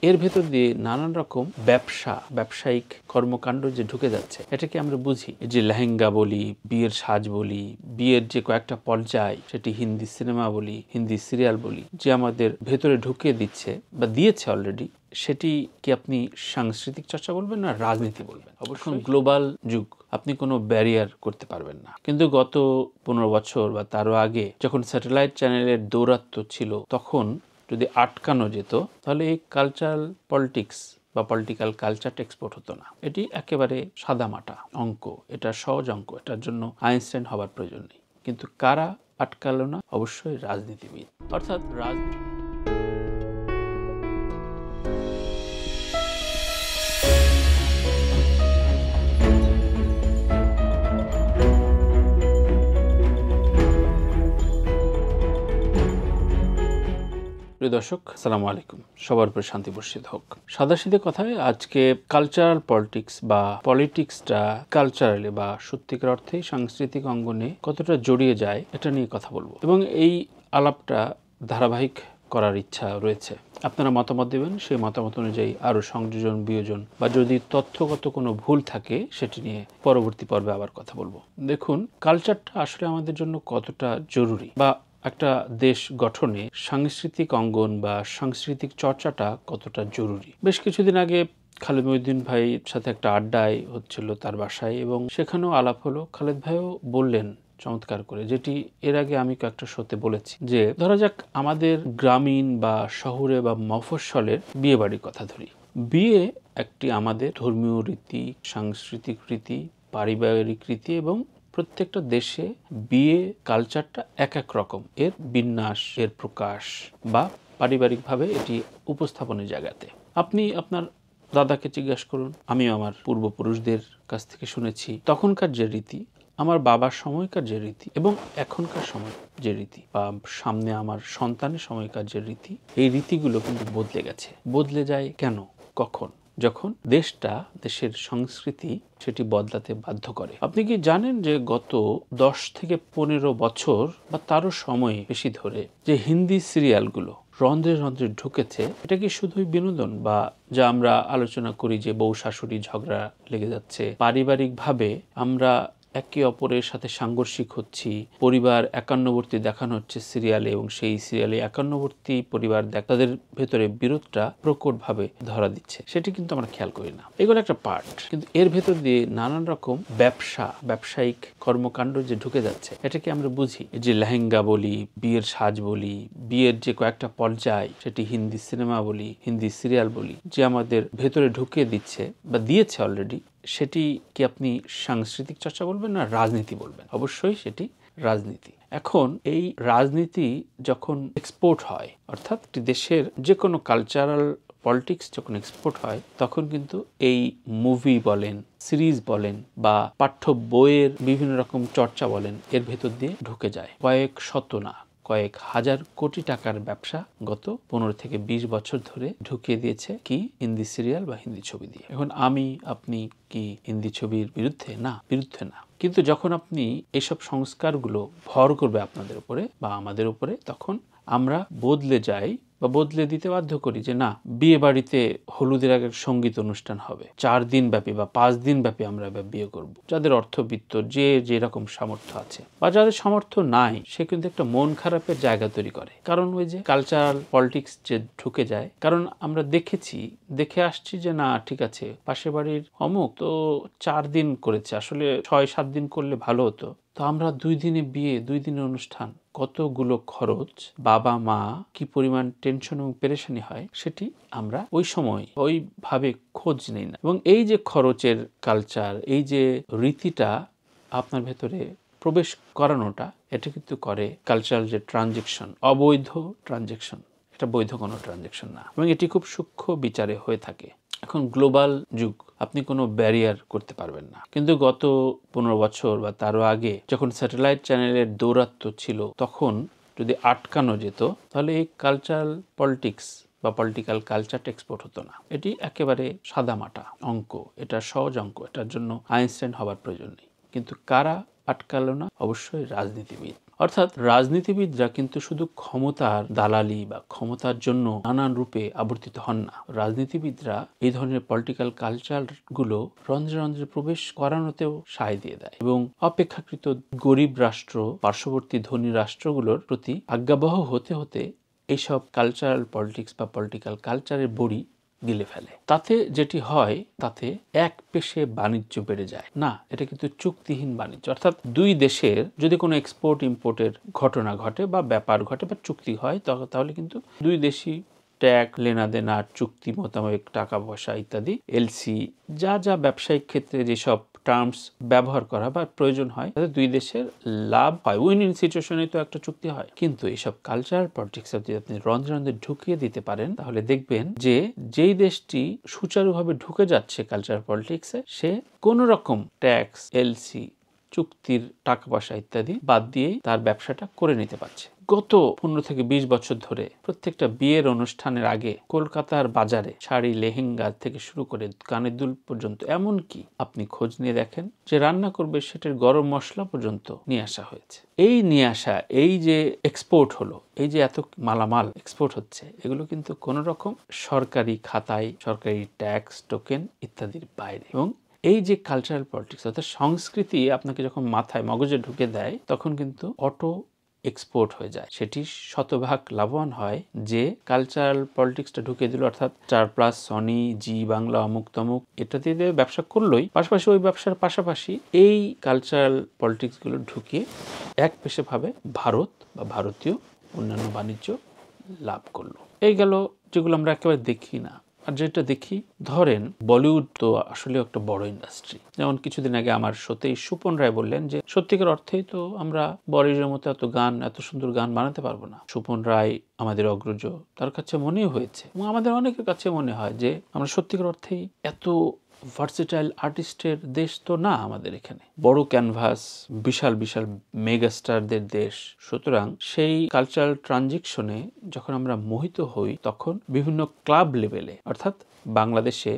এর ভেতর দিয়ে নানান রকম ব্যবসায়িক কর্মকাণ্ড যে ঢুকে যাচ্ছে, এটাকে আমরা বুঝি। যে লেহেঙ্গা বলি, বিয়ের সাজ বলি, বিয়ের যে কয়েকটা পর্যায়, সেটি হিন্দি সিনেমা বলি, হিন্দি সিরিয়াল বলি, যে আমাদের ভেতরে ঢুকিয়ে দিচ্ছে বা দিয়েছে অলরেডি, সেটি কি আপনি সাংস্কৃতিক চর্চা বলবেন না রাজনীতি বলবেন? অবশ্যই গ্লোবাল যুগ, আপনি কোনো ব্যারিয়ার করতে পারবেন না। কিন্তু গত 15 বছর বা তারও আগে যখন স্যাটেলাইট চ্যানেলের দৌরাত্ম্য ছিল, তখন যদি আটকানো যেত, তাহলে এই কালচারাল পলিটিক্স বা পলিটিক্যাল কালচারটা এক্সপোর্ট হতো না। এটি একেবারে সাদামাটা অঙ্ক, এটা সহজ অঙ্ক, এটার জন্য আইনস্টাইন হবার প্রয়োজন নেই। কিন্তু কারা আটকালো না? অবশ্যই রাজনীতিবিদ, অর্থাৎ রাজনীতি। প্রিয় দর্শক, আসসালামু আলাইকুম। সবার উপরে শান্তি বর্ষিত হোক। সাদাসিধে কথায় আজকে কালচারাল পলিটিক্স বা পলিটিক্সটা কালচারালি বা সত্যিকার অর্থেই সাংস্কৃতিক অঙ্গনে কতটা জড়িয়ে যায়, এটা নিয়ে কথা বলবো এবং এই আলাপটা ধারাবাহিক করার ইচ্ছা রয়েছে। আপনারা মতামত দেবেন, সেই মতামত অনুযায়ী আরও সংযোজন বিয়োজন বা যদি তথ্যগত কোনো ভুল থাকে সেটি নিয়ে পরবর্তী পর্বে আবার কথা বলবো। দেখুন, কালচারটা আসলে আমাদের জন্য কতটা জরুরি বা একটা দেশ গঠনে সাংস্কৃতিক অঙ্গন বা সাংস্কৃতিক চর্চাটা কতটা জরুরি। বেশ কিছুদিন আগে খালেদ মহিউদ্দিন ভাইয়ের সাথে একটা আড্ডায় হচ্ছিল তার বাসায়, এবং সেখানেও আলাপ হলো। খালেদ ভাইও বললেন চমৎকার করে, যেটি এর আগে আমি কয়েকটা শোতে বলেছি, যে ধরা যাক আমাদের গ্রামীণ বা শহরে বা মফস্বলের বিয়ে বাড়ির কথা ধরি। বিয়ে একটি আমাদের ধর্মীয় রীতি, সাংস্কৃতিক রীতি, পারিবারিক রীতি, এবং প্রত্যেকটা দেশে বিয়ে কালচারটা এক এক রকম, এর বিন্যাস, এর প্রকাশ বা পারিবারিকভাবে এটি উপস্থাপনের জায়গাতে। আপনি আপনার দাদাকে জিজ্ঞাসা করুন, আমিও আমার পূর্বপুরুষদের কাছ থেকে শুনেছি, তখনকার যে রীতি, আমার বাবার সময়কার যে রীতি এবং এখনকার সময় যে রীতি, বা সামনে আমার সন্তানের সময়কার যে রীতি, এই রীতিগুলো কিন্তু বদলে গেছে। বদলে যায় কেন, কখন? যখন দেশের সংস্কৃতি সেটি বদলাতে বাধ্য করে। আপনি কি জানেন যে গত 10 থেকে 15 বছর বা তারও সময় বেশি ধরে যে হিন্দি সিরিয়ালগুলো রন্ধ্রে রন্ধ্রে ঢুকেছে, এটা কি শুধুই বিনোদন বা যা আমরা আলোচনা করি যে বউ শাশুড়ি ঝগড়া লেগে যাচ্ছে, পারিবারিকভাবে আমরা একে অপরের সাথে সাংঘর্ষিক হচ্ছি, পরিবার একান্নবর্তী দেখানো হচ্ছে সিরিয়ালে, এবং সেই সিরিয়ালে একান্নবর্তী পরিবার তাদের ভেতরে বিরোধটা প্রকটভাবে ধরা দিচ্ছে, সেটি কিন্তু আমরা খেয়াল করি না। এগুলো একটা পার্ট, কিন্তু এর ভেতর দিয়ে নানান রকম ব্যবসায়িক কর্মকাণ্ড যে ঢুকে যাচ্ছে, এটাকে আমরা বুঝি। যে লেহেঙ্গা বলি, বিয়ের সাজ বলি, বিয়ের যে কয়েকটা পর্যায়, সেটি হিন্দি সিনেমা বলি, হিন্দি সিরিয়াল বলি, যে আমাদের ভেতরে ঢুকিয়ে দিচ্ছে বা দিয়েছে অলরেডি, সেটি কি আপনি সাংস্কৃতিক চর্চা বলবেন না রাজনীতি বলবেন? অবশ্যই সেটি রাজনীতি। এখন এই রাজনীতি যখন এক্সপোর্ট হয়, অর্থাৎ একটি দেশের যে কোনো কালচারাল পলিটিক্স যখন এক্সপোর্ট হয়, তখন কিন্তু এই মুভি বলেন, সিরিজ বলেন বা পাঠ্য বইয়ের বিভিন্ন রকম চর্চা বলেন, এর ভেতর দিয়ে ঢুকে যায়। কয়েক শত না, কয়েক হাজার কোটি টাকার ব্যবসা গত 15 থেকে 20 বছর ধরে ঢুকিয়ে দিয়েছে কি হিন্দি সিরিয়াল বা হিন্দি ছবি দিয়ে। এখন আপনি কি হিন্দি ছবির বিরুদ্ধে না? কিন্তু যখন আপনি এসব সংস্কারগুলো ভর করবে আপনাদের উপরে বা আমাদের উপরে, তখন আমরা বদলে যাই বা বদলে দিতে বাধ্য করি যে না, বিয়ে বাড়িতে হলুদের আগে সঙ্গীত অনুষ্ঠান হবে, 4 দিন ব্যাপী বা 5 দিন ব্যাপী আমরা বিয়ে করব। যাদের অর্থবিত্ত, যে যেরকম সামর্থ্য আছে বা যাদের সামর্থ্য নাই, সে কিন্তু একটা মন খারাপের জায়গা তৈরি করে। কারণ ওই যে কালচারাল পলিটিক্স যে ঢুকে যায়, কারণ আমরা দেখে আসছি যে না, ঠিক আছে, পাশের বাড়ির অমুক তো 4 দিন করেছে, আসলে 6-7 দিন করলে ভালো হতো, তো আমরা 2 দিনে বিয়ে, 2 দিনের অনুষ্ঠান, কতগুলো খরচ, বাবা মা কি পরিমাণ টেনশন এবং পেরেশানি হয়, সেটি আমরা ওই সময় ওইভাবে খোঁজ নেই না। এবং এই যে খরচের কালচার, এই যে রীতিটা আপনার ভেতরে প্রবেশ করানোটা, এটা কিন্তু করে কালচারাল যে ট্রানজেকশন, অবৈধ ট্রানজেকশন, এটা বৈধ কোনো ট্রানজেকশন না, এবং এটি খুব সূক্ষ্ম বিচারে হয়ে থাকে। এখন গ্লোবাল যুগ, আপনি কোনো ব্যারিয়ার করতে পারবেন না। কিন্তু গত 15 বছর বা তারও আগে যখন স্যাটেলাইট চ্যানেলের দৌরাত্ম্য ছিল, তখন যদি আটকানো যেত, তাহলে এই কালচারাল পলিটিক্স বা পলিটিক্যাল কালচারটা এক্সপোর্ট হতো না। এটি একেবারে সাদামাটা অঙ্ক, এটা সহজ অঙ্ক, এটার জন্য আইনস্টাইন হবার প্রয়োজন নেই। কিন্তু কারা আটকালো না? অবশ্যই রাজনীতিবিদ, অর্থাৎ রাজনীতিবিদরা কিন্তু শুধু ক্ষমতার দালালি বা ক্ষমতার জন্য নানান রূপে আবর্তিত হন না। রাজনীতিবিদরা এই ধরনের পলিটিক্যাল কালচারগুলো রন্ধ্রে রন্ধ্রে প্রবেশ করানোতেও সায় দিয়ে দেয় এবং অপেক্ষাকৃত গরিব রাষ্ট্র, পার্শ্ববর্তী ধনী রাষ্ট্রগুলোর প্রতি আজ্ঞাবহ হতে হতে এইসব কালচারাল পলিটিক্স বা পলিটিক্যাল কালচারের বড়ি গিলে ফেলে। তাতে যেটি হয়, তাতে এক পেশে বাণিজ্য বেড়ে যায় না, এটা কিন্তু চুক্তিহীন বাণিজ্য। অর্থাৎ দুই দেশের যদি কোনো এক্সপোর্ট ইম্পোর্টের ঘটনা ঘটে বা ব্যাপার ঘটে বা চুক্তি হয়, তাহলে কিন্তু দুই দেশই ট্যাক্স, লেনাদেনা, চুক্তি মোতাবেক টাকা পয়সা ইত্যাদি, এলসি, যা যা ব্যবসায়িক ক্ষেত্রে যেসব টার্মস ব্যবহার করা বা প্রয়োজন হয়, তাতে দুই দেশের লাভ হয়। উইন ইন সিচুয়েশনে তো একটা চুক্তি হয়। কিন্তু এইসব কালচারাল পলিটিক্স যদি আপনি রন্ধ্রে রন্ধ্রে ঢুকিয়ে দিতে পারেন, তাহলে দেখবেন যে যেই দেশটি সুচারুভাবে ঢুকে যাচ্ছে কালচারাল পলিটিক্সে, সে কোনো রকম ট্যাক্স, এলসি, চুক্তির টাকা পয়সা ইত্যাদি বাদ দিয়েই তার ব্যবসাটা করে নিতে পারছে। গত 15 থেকে 20 বছর ধরে প্রত্যেকটা বিয়ের অনুষ্ঠানের আগে কলকাতার বাজারে শাড়ি, লেহেঙ্গা থেকে শুরু করে কানের দুল পর্যন্ত, এমনকি আপনি খোঁজ নিয়ে দেখেন যে রান্না করবে সেটার গরম মশলা পর্যন্ত নিয়ে আসা হয়েছে। এই নিয়ে আসা, এই যে এক্সপোর্ট হলো, এই যে এত মালামাল এক্সপোর্ট হচ্ছে, এগুলো কিন্তু কোনো রকম সরকারি খাতায়, সরকারি ট্যাক্স, টোকেন ইত্যাদির বাইরে। এবং এই যে কালচারাল পলিটিক্স অর্থাৎ সংস্কৃতি আপনাকে যখন মাথায় মগজে ঢুকে দেয়, তখন কিন্তু অটো এক্সপোর্ট হয়ে যায়। সেটি শতভাগ লাভবান হয় যে কালচারাল পলিটিক্সটা ঢুকে দিল, অর্থাৎ 4+, সনি, জি বাংলা, অমুক তমুক এটা দিয়ে ব্যবসা করলোই, পাশাপাশি ওই ব্যবসার পাশাপাশি এই কালচারাল পলিটিক্সগুলো ঢুকিয়ে এক পেশেভাবে ভারত বা ভারতীয় অন্যান্য বাণিজ্য লাভ করলো। এই গেল যেগুলো আমরা একেবারে দেখি না। আর যেটা দেখি, ধরেন বলিউড তো আসলে একটা বড় ইন্ডাস্ট্রি। যেমন কিছুদিন আগে আমার শোতেই সুপন রায় বললেন যে সত্যিকার অর্থেই তো আমরা বলিউডের মতো এত সুন্দর গান বানাতে পারবো না। সুপন রায় আমাদের অগ্রজ, তার কাছে মনেই হয়েছে এবং আমাদের অনেকের কাছে মনে হয় যে আমরা সত্যিকার অর্থেই এত ভার্সেটাইল আর্টিস্টের দেশ তো না আমাদের এখানে। বড় ক্যানভাস, বিশাল বিশাল মেগাস্টারদের দেশ। সুতরাং সেই কালচারাল ট্রানজিকশনে যখন আমরা মোহিত হই, তখন বিভিন্ন ক্লাব লেভেলে, অর্থাৎ বাংলাদেশে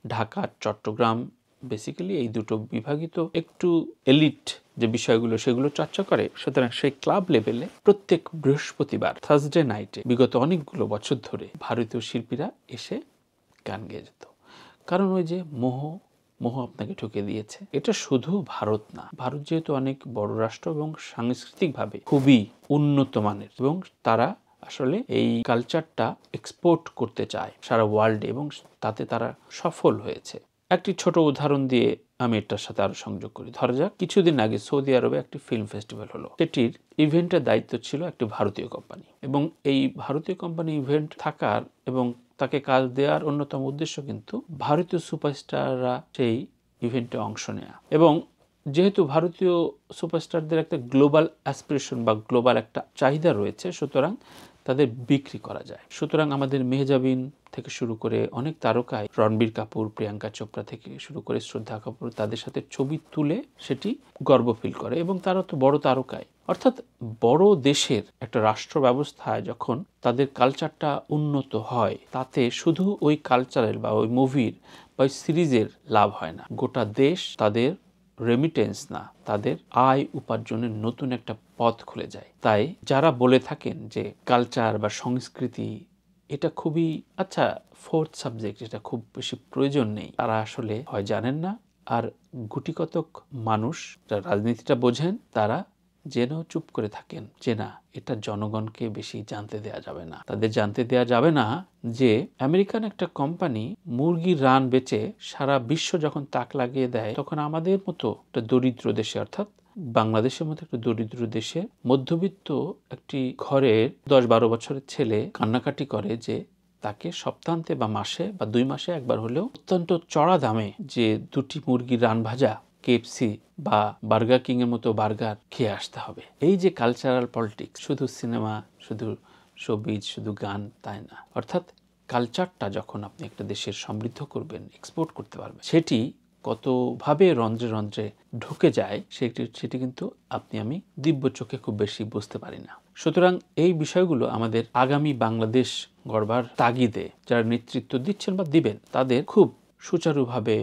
ঢাকা, চট্টগ্রাম, বেসিক্যালি এই দুটো বিভাগিত একটু এলিট যে বিষয়গুলো সেগুলো চর্চা করে। সুতরাং সেই ক্লাব লেভেলে প্রত্যেক বৃহস্পতিবার, থার্সডে নাইটে বিগত অনেকগুলো বছর ধরে ভারতীয় শিল্পীরা এসে গান গেয়ে যেত। কারণ ওই যে মোহ আপনাকে ঠকে দিয়েছে। এটা শুধু ভারত না, ভারত যেহেতু অনেক বড় রাষ্ট্র এবং সাংস্কৃতিকভাবে খুবই উন্নত মানের, এবং তারা আসলে এই কালচারটা এক্সপোর্ট করতে চায় সারা ওয়ার্ল্ডে এবং তাতে তারা সফল হয়েছে। একটি ছোট উদাহরণ দিয়ে আমি এটার সাথে আরো সংযোগ করি। ধরা যাক কিছুদিন আগে সৌদি আরবে একটি ফিল্ম ফেস্টিভ্যাল হলো। সেটির ইভেন্টের দায়িত্ব ছিল একটি ভারতীয় কোম্পানি, এবং এই ভারতীয় কোম্পানি ইভেন্ট থাকার এবং তাকে কাজ দেওয়ার অন্যতম উদ্দেশ্য কিন্তু ভারতীয় সুপারস্টাররা সেই ইভেন্টে অংশ নেয়া। এবং যেহেতু ভারতীয় সুপারস্টারদের একটা গ্লোবাল অ্যাসপিরেশন বা গ্লোবাল একটা চাহিদা রয়েছে, সুতরাং তাদের বিক্রি করা যায়। সুতরাং আমাদের মেহজাবিন থেকে শুরু করে অনেক তারকায়, রণবীর কাপুর, প্রিয়াঙ্কা চোপড়া থেকে শুরু করে শ্রদ্ধা কাপুর, তাদের সাথে ছবি তুলে সেটি গর্ব ফিল করে, এবং তারা তো বড় তারকায়। অর্থাৎ বড় দেশের একটা রাষ্ট্র ব্যবস্থায় যখন তাদের কালচারটা উন্নত হয়, তাতে শুধু ওই কালচারের বা ওই মুভির বা ওই সিরিজের লাভ হয় না, গোটা দেশ তাদের রেমিটেন্স না, তাদের আয় উপার্জনের নতুন একটা পথ খুলে যায়। তাই যারা বলে থাকেন যে কালচার বা সংস্কৃতি এটা খুবই ফোর্থ সাবজেক্ট, এটা খুব বেশি প্রয়োজন নেই, তারা আসলে হয় জানেন না, আর গুটিকতক মানুষ যারা রাজনীতিটা বোঝেন তারা যেন চুপ করে থাকেন যে না, এটা জনগণকে বেশি জানতে দেয়া যাবে না। তাদের জানতে দেয়া যাবে না যে আমেরিকান একটা কোম্পানি মুরগির রান বেচে সারা বিশ্ব যখন তাক লাগিয়ে দেয়, তখন আমাদের মতো একটা দরিদ্র দেশে, অর্থাৎ বাংলাদেশের মতো একটা দরিদ্র দেশে মধ্যবিত্ত একটি ঘরের 10-12 বছরের ছেলে কান্নাকাটি করে যে তাকে সপ্তাহান্তে বা মাসে বা 2 মাসে একবার হলেও অত্যন্ত চড়া দামে যে 2টি মুরগির রান ভাজা, কেএফসি বা বার্গার কিং এর মতো বার্গার খেয়ে আসতে হবে। এই যে কালচারাল পলিটিক্স, শুধু সিনেমা, শুধু শোবিজ, শুধু গান, তাই না। অর্থাৎ কালচারটা যখন আপনি একটা দেশের সমৃদ্ধ করবেন, এক্সপোর্ট করতে পারবেন, সেটি কতভাবে রন্ধ্রে রন্ধ্রে ঢুকে যায় সেটি কিন্তু আপনি আমি দিব্য চোখে খুব বেশি বুঝতে পারি না। সুতরাং এই বিষয়গুলো আমাদের আগামী বাংলাদেশ গড়বার তাগিদে যারা নেতৃত্ব দিচ্ছেন বা দিবেন, তাদের খুব সুচারুভাবে,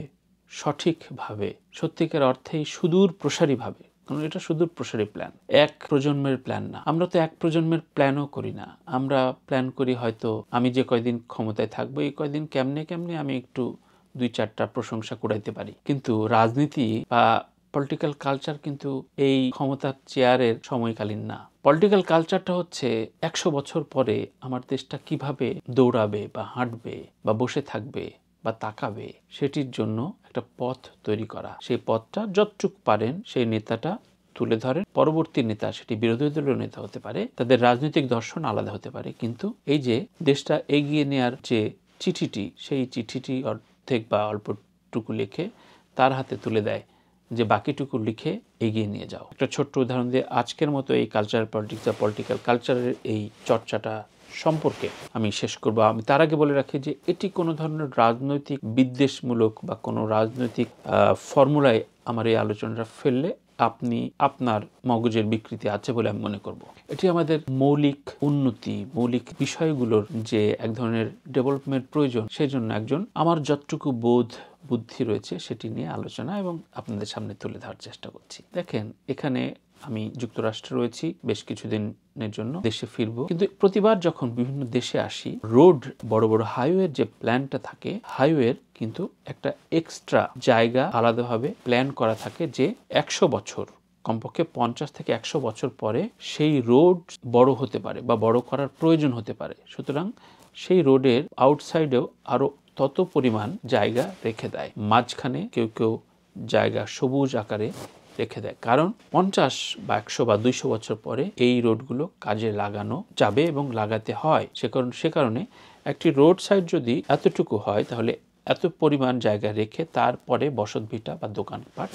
সঠিকভাবে, সত্যিকার অর্থেই সুদূর প্রসারীভাবে কারণ এটা সুদূর প্রসারী প্ল্যান, এক প্রজন্মের প্ল্যান না। আমরা তো এক প্রজন্মের প্ল্যানও করি না। আমরা প্ল্যান করি হয়তো আমি যে কয়দিন ক্ষমতায় থাকবো এই কয়দিন কেমনে আমি একটু 2-4টা প্রশংসা কুড়াইতে পারি। কিন্তু রাজনীতি বা পলিটিক্যাল কালচার কিন্তু এই ক্ষমতার চেয়ারের সময়কালীন না। পলিটিক্যাল কালচারটা হচ্ছে 100 বছর পরে আমার দেশটা কিভাবে দৌড়াবে বা হাঁটবে বা বসে থাকবে বা তাকাবে সেটির জন্য একটা পথ তৈরি করা। সেই পথটা যতটুক পারেন সেই নেতাটা তুলে ধরেন। পরবর্তী নেতা, সেটি বিরোধী দলীয় নেতা হতে পারে, তাদের রাজনৈতিক দর্শন আলাদা হতে পারে, কিন্তু এই যে দেশটা এগিয়ে নেওয়ার যে চিঠিটি, সেই চিঠিটি অর্ধেক বা অল্পটুকু লিখে তার হাতে তুলে দেয় যে বাকিটুকু লিখে এগিয়ে নিয়ে যাও। একটা ছোট্ট উদাহরণ দিয়ে আজকের মতো এই কালচারাল পলিটিক্স বা পলিটিক্যাল কালচারের এই চর্চাটা সম্পর্কে আমি শেষ করব। আমি তার আগে বলে রাখি যে এটি কোনো ধরনের রাজনৈতিক বিদ্বেষমূলক বা কোনো রাজনৈতিক ফর্মুলায় আমার এই আলোচনাটা ফেললে আপনি আপনার মগজের বিকৃতি আছে বলে আমি মনে করব। এটি আমাদের মৌলিক উন্নতি, মৌলিক বিষয়গুলোর যে এক ধরনের ডেভেলপমেন্ট প্রয়োজন, সেই জন্য একজন আমার যতটুকু বোধ বুদ্ধি রয়েছে সেটি নিয়ে আলোচনা এবং আপনাদের সামনে তুলে ধরার চেষ্টা করছি। দেখেন, এখানে আমি যুক্তরাষ্ট্রে রয়েছি, বেশ কিছুদিনের জন্য দেশে ফিরবো, কিন্তু প্রতিবার যখন বিভিন্ন দেশে আসি, রোড বড় বড় হাইওয়ের যে প্ল্যানটা থাকে, হাইওয়ের কিন্তু একটা এক্সট্রা জায়গা আলাদাভাবে প্ল্যান করা থাকে যে 100 বছর, কমপক্ষে 50 থেকে 100 বছর পরে সেই রোড বড় হতে পারে বা বড় করার প্রয়োজন হতে পারে। সুতরাং সেই রোডের আউটসাইডেও আরো তত পরিমাণ জায়গা রেখে দেয়, মাঝখানে কেউ কেউ জায়গা সবুজ আকারে রেখে দেয়, কারণ 50 বা 100 বা 200 বছর পরে এই রোডগুলো কাজে লাগানো যাবে এবং লাগাতে হয়। সে কারণে একটি রোড সাইড যদি এতটুকু হয় তাহলে এত পরিমাণ জায়গা রেখে তারপরে বসতভিটা বা দোকানপাট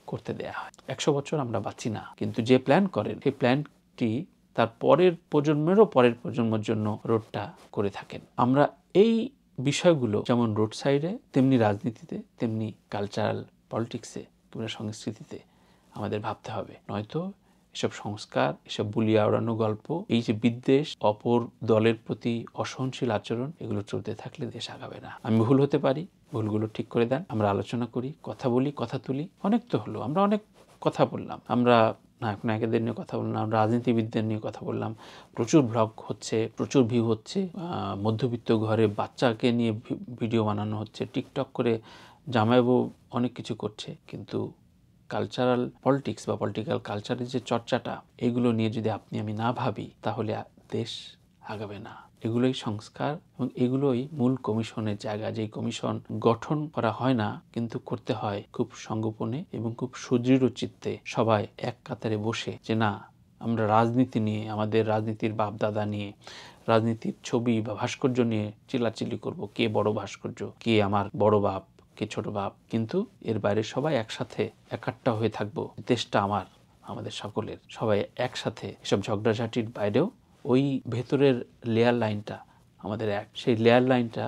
করতে দেয়া হয়। 100 বছর আমরা বাঁচি না, কিন্তু যে প্ল্যান করেন সেই প্ল্যানটি তার পরের প্রজন্মেরও পরের প্রজন্মের জন্য রোডটা করে থাকেন। আমরা এই বিষয়গুলো যেমন রোড সাইডে, তেমনি রাজনীতিতে, তেমনি কালচারাল পলিটিক্সে কিংবা সংস্কৃতিতে আমাদের ভাবতে হবে। নয়তো এসব সংস্কার, এসব বুলিয়া ওড়ানো গল্প, এই যে বিদ্বেষ, অপর দলের প্রতি অসহনশীল আচরণ, এগুলো চলতে থাকলে দেশ আগাবে না। আমি ভুল হতে পারি, ভুলগুলো ঠিক করে দেন। আমরা আলোচনা করি, কথা বলি, কথা তুলি। অনেক তো হলো, আমরা অনেক কথা বললাম, আমরা নায়কদের নিয়ে কথা বললাম, রাজনীতিবিদদের নিয়ে কথা বললাম, প্রচুর ব্লগ হচ্ছে, প্রচুর ভিউ হচ্ছে, মধ্যবিত্ত ঘরে বাচ্চাকে নিয়ে ভিডিও বানানো হচ্ছে, টিকটক করে জামাইবু অনেক কিছু করছে, কিন্তু কালচারাল পলিটিক্স বা পলিটিক্যাল কালচারের যে চর্চাটা, এগুলো নিয়ে যদি আপনি আমি না ভাবি তাহলে দেশ আগাবে না। এগুলোই সংস্কার এবং এগুলোই মূল কমিশনের জায়গা। যেই কমিশন গঠন করা হয় না, কিন্তু করতে হয় খুব সংগোপনে এবং খুব সুদৃঢ় চিত্তে, সবাই এক কাতারে বসে, যে না, আমরা রাজনীতি নিয়ে, আমাদের রাজনীতির বাপদাদা নিয়ে, রাজনীতির ছবি বা ভাস্কর্য নিয়ে চিল্লাচিল্লি করব, কে বড় ভাস্কর্য, কে আমার বড় বাপ, কে ছোট বাপ, কিন্তু এর বাইরে সবাই একসাথে একাট্টা হয়ে থাকবো, দেশটা আমাদের সকলের, সবাই একসাথে। এসব ঝগড়াঝাটির বাইরেও ওই ভেতরের লেয়ার লাইনটা আমাদের এক, সেই লেয়ার লাইনটা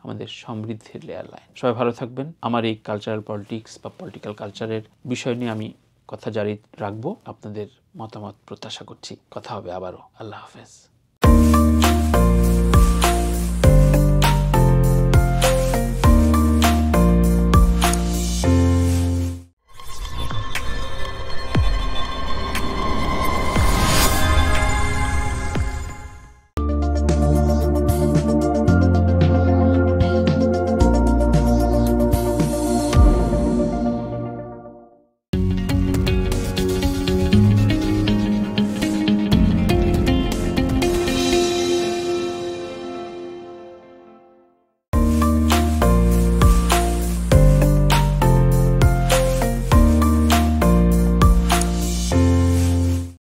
আমাদের সমৃদ্ধির লেয়ার লাইন। সবাই ভালো থাকবেন। আমার এই কালচারাল পলিটিক্স বা পলিটিক্যাল কালচারের বিষয় নিয়ে আমি কথা জারি রাখবো। আপনাদের মতামত প্রত্যাশা করছি। কথা হবে আবারও। আল্লাহ হাফেজ।